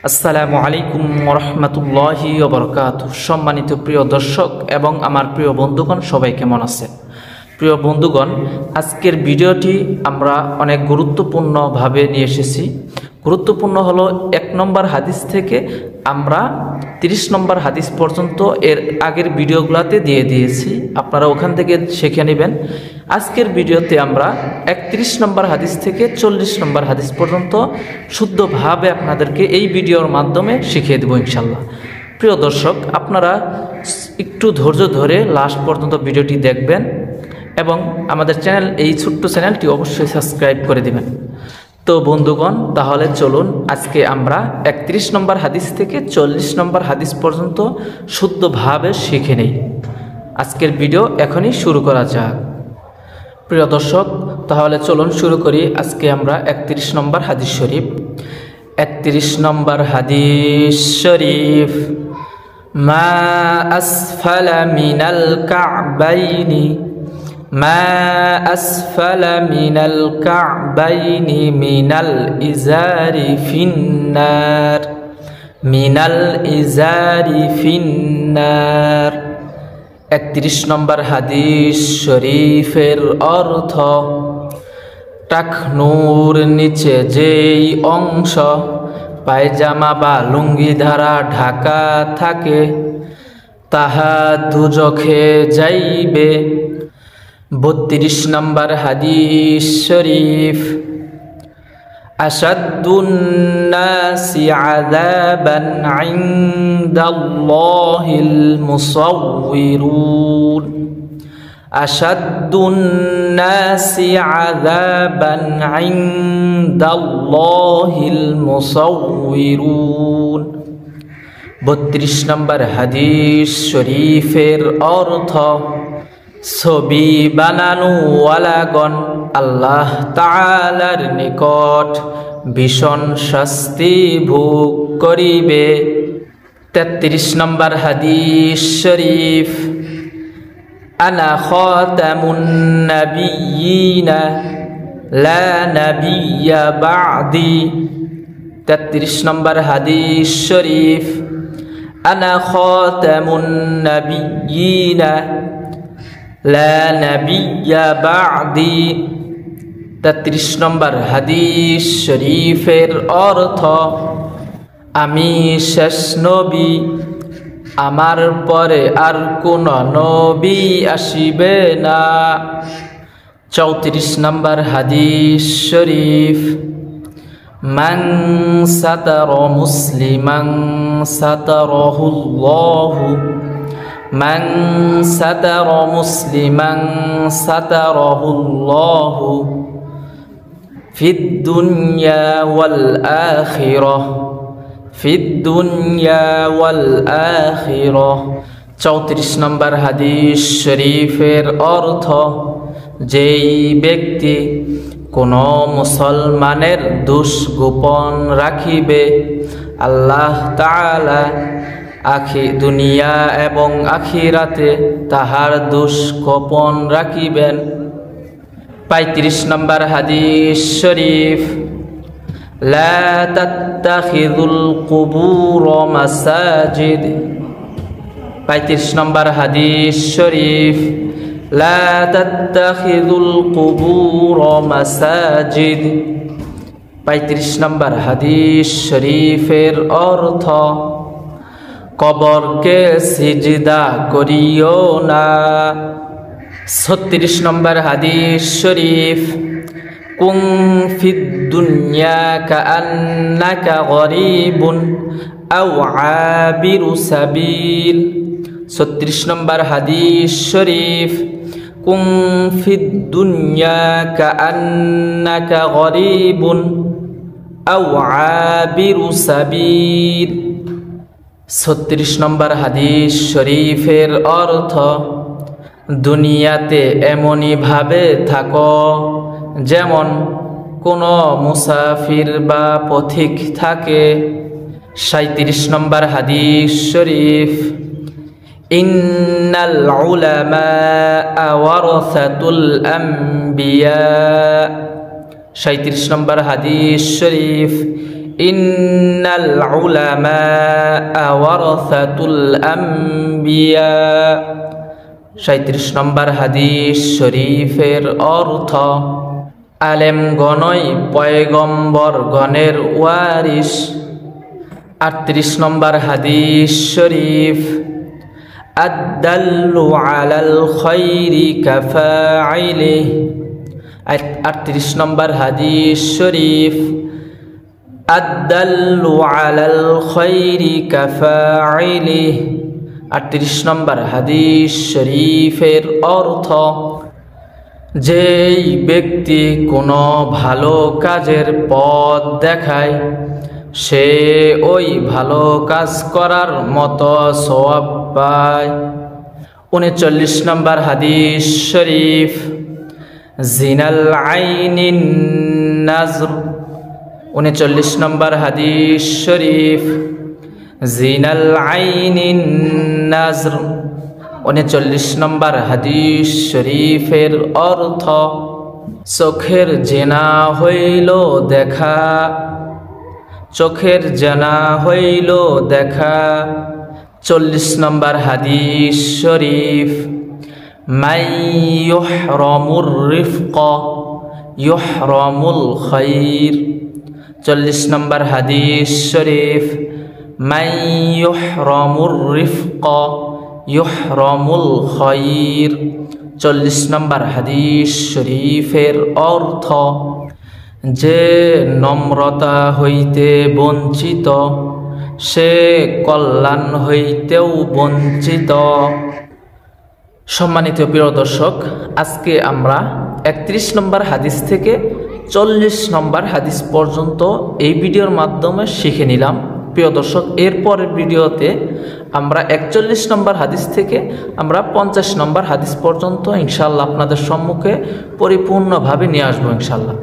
আসসালামু আলাইকুম ওয়া রাহমাতুল্লাহি ওয়া বারাকাতুহু। সম্মানিত প্রিয় দর্শক এবং আমার প্রিয় বন্ধুগণ, সবাই কেমন আছেন? প্রিয় বন্ধুগণ, আজকের ভিডিওটি আমরা অনেক গুরুত্বপূর্ণভাবে নিয়ে এসেছি। গুরুত্বপূর্ণ হলো 1 নম্বর হাদিস থেকে আমরা 30 নম্বর হাদিস পর্যন্ত এর আগের ভিডিওগুলোতে দিয়ে দিয়েছি, আপনারা ওখান থেকে শিখে নেবেন। আজকের ভিডিওতে আমরা 31 নম্বর হাদিস থেকে 40 নম্বর হাদিস পর্যন্ত শুদ্ধভাবে আপনাদেরকে এই ভিডিওর মাধ্যমে শিখিয়ে দেব ইনশাল্লাহ। প্রিয় দর্শক, আপনারা একটু ধৈর্য ধরে লাস্ট পর্যন্ত ভিডিওটি দেখবেন এবং আমাদের চ্যানেল, এই ছোট্ট চ্যানেলটি অবশ্যই সাবস্ক্রাইব করে দিবেন। তো বন্ধুগণ, তাহলে চলুন আজকে আমরা 31 নম্বর হাদিস থেকে 40 নম্বর হাদিস পর্যন্ত শুদ্ধভাবে শিখে নেই। আজকের ভিডিও এখনই শুরু করা যাক। প্রিয় দর্শক, তাহলে চলুন শুরু করি। আজকে আমরা 31 নম্বর হাদিস শরীফ। 31 নম্বর হাদিস শরীফ, মা আসফালা মিনাল কা'বাইনি মা আসফালা মিনাল কা'বাইনি মিনাল ইজারি ফিন্নার মিনাল ইজারি ফিন্নার। 31 নম্বর হাদিস শরীফের অর্থ, টাকনুর নিচে যেই অংশ পায়জামা বা লুঙ্গি দ্বারা ঢাকা থাকে তাহা দুজখে যাইবে। 32 নম্বর হাদিস শরীফ, আশাদ্দুন নাসি আযাবান ইনদাল্লাহিল মুসাউউইরুন আশাদ্দুন নাসি আযাবান ইনদাল্লাহিল মুসাউউইরুন। 32 নম্বর হাদিস শরীফের অর্থ, ছবি বানানোওয়ালাগণ আল্লাহ তাআলার নিকট ভীষণ শাস্তি ভোগ করিবে। 33 নম্বর হাদিস শরীফ, আনা খাতামুন নাবিয়্যিনা লা নাবিয়্যা বা'দি। 33 নম্বর হাদিস শরীফ, আনা খাতামুন নাবিয়্যিনা লা নাবিয়্যা বা'দি। 33 নম্বর হাদিস শরীফের অর্থ, আমি শেষ নবী, আমার পরে আর কোন নবী আসিবে না। 34 নম্বর হাদিস শরীফ, মান সাতারা মুসলিমান সাতারাহুল্লাহু মান সাতারা মুসলিমান সাতারাহুল্লাহু ফিদ দুনিয়া ওয়াল আখিরাহ ফিদ দুনিয়া ওয়াল আখিরাহ। 34 নম্বর হাদিস শরীফের অর্থ, যেই ব্যক্তি কোন মুসলমানের দোষ গোপন রাখিবে আল্লাহ তাআলা দুনিয়া এবং আখিরাতে তাহার দোষ গোপন রাখিবেন। 35 নম্বর হাদিস শরীফ, লা তাত্তাখিযুল কুবুর মাসাজিদ। 35 নম্বর হাদিস শরীফ, লা তাত্তাখিযুল কুবুর মাসাজিদ। 35 নম্বর হাদিস শরীফের অর্থ, কবরকে সিজদা করিও না। 36 নম্বর হাদিস শরীফ, কুন ফিদ দুনিয়া কাআন্নাকা গরীবুন আও আবিরু সাবিল। 36 নম্বর হাদিস শরীফ, কুন ফিদ দুনিয়া কাআন্নাকা গরীবুন আও আবিরু সাবিল। 36 নম্বর হাদিস শরীফের অর্থ, দুনিয়াতে এমনই ভাবে থাকো যেমন কোনো মুসাফির বা পথিক থাকে। 37 নম্বর হাদিস শরীফ, ইন্নাল উলামা ওয়ারাসাতুল আম্বিয়া। 37 নম্বর হাদিস শরীফ, ইন্নাল উলামা ওয়ারাসাতুল আম্বিয়া। 37 নম্বর হাদিস শরীফের অর্থ আলেমগণই পয়গম্বরগণের ওয়ারিস। 38 নম্বর হাদিস শরীফ আদ-দাল্লু আলাল খায়রি কাফাইলিহি। 38 নম্বর হাদিস শরীফ আদ-দাল্লু আলাল খায়রি কাফাইলিহি। 38 নম্বর হাদিস শরীফের অর্থ যেই ব্যক্তি কোনো ভালো কাজের পথ দেখায় সে ওই ভালো কাজ করার মতো সওয়াব পায়। 39 নম্বর হাদিস শরীফ জিনাল আইনিন নাজর। 39 নম্বর হাদিস শরীফ জিনাল আইনিন নাজর। 39 নম্বর হাদিস শরীফের অর্থ চোখের জেনা হইল দেখা, চোখের জেনা হইল দেখা। 40 নম্বর হাদিস শরীফ মান ইউহরামুর রিফক ইউহরামুল খায়র। 40 নম্বর হাদিস শরীফ মান ইউহরামুর রিফক ইউহরামুল খায়র। 40 নম্বর হাদিস শরীফের অর্থ যে নম্রতা হইতে বঞ্চিত সে কল্যাণ হইতেও বঞ্চিত। সম্মানিত প্রিয় দর্শক, আজকে আমরা 31 নম্বর হাদিস থেকে 40 নম্বর হাদিস পর্যন্ত এই ভিডিওর মাধ্যমে শিখে নিলাম। প্রিয় দর্শক, এরপরের ভিডিওতে আমরা 41 নম্বর হাদিস থেকে আমরা 50 নম্বর হাদিস পর্যন্ত ইনশাআল্লাহ আপনাদের সম্মুখে পরিপূর্ণভাবে নিয়ে আসবো ইনশাআল্লাহ।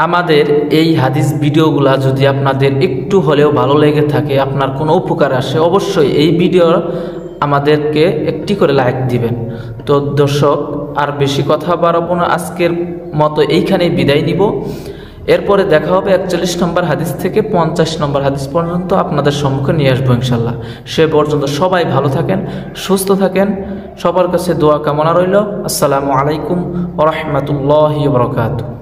আমাদের এই হাদিস ভিডিওগুলা যদি আপনাদের একটু হলেও ভালো লেগে থাকে, আপনার কোনো উপকার আসে, অবশ্যই এই ভিডিও আমাদেরকে একটি করে লাইক দিবেন। তো দর্শক, আর বেশি কথা বাড়াবো না, আজকের মতো এইখানেই বিদায় নিব। এরপরে দেখা হবে 41 নম্বর হাদিস থেকে 50 নম্বর হাদিস পর্যন্ত আপনাদের সম্মুখে নিয়ে আসবো ইনশাল্লাহ। সে পর্যন্ত সবাই ভালো থাকেন, সুস্থ থাকেন, সবার কাছে দোয়া কামনা রইল। আসসালামু আলাইকুম ওয়া রাহমাতুল্লাহি ওয়া বারাকাতুহু।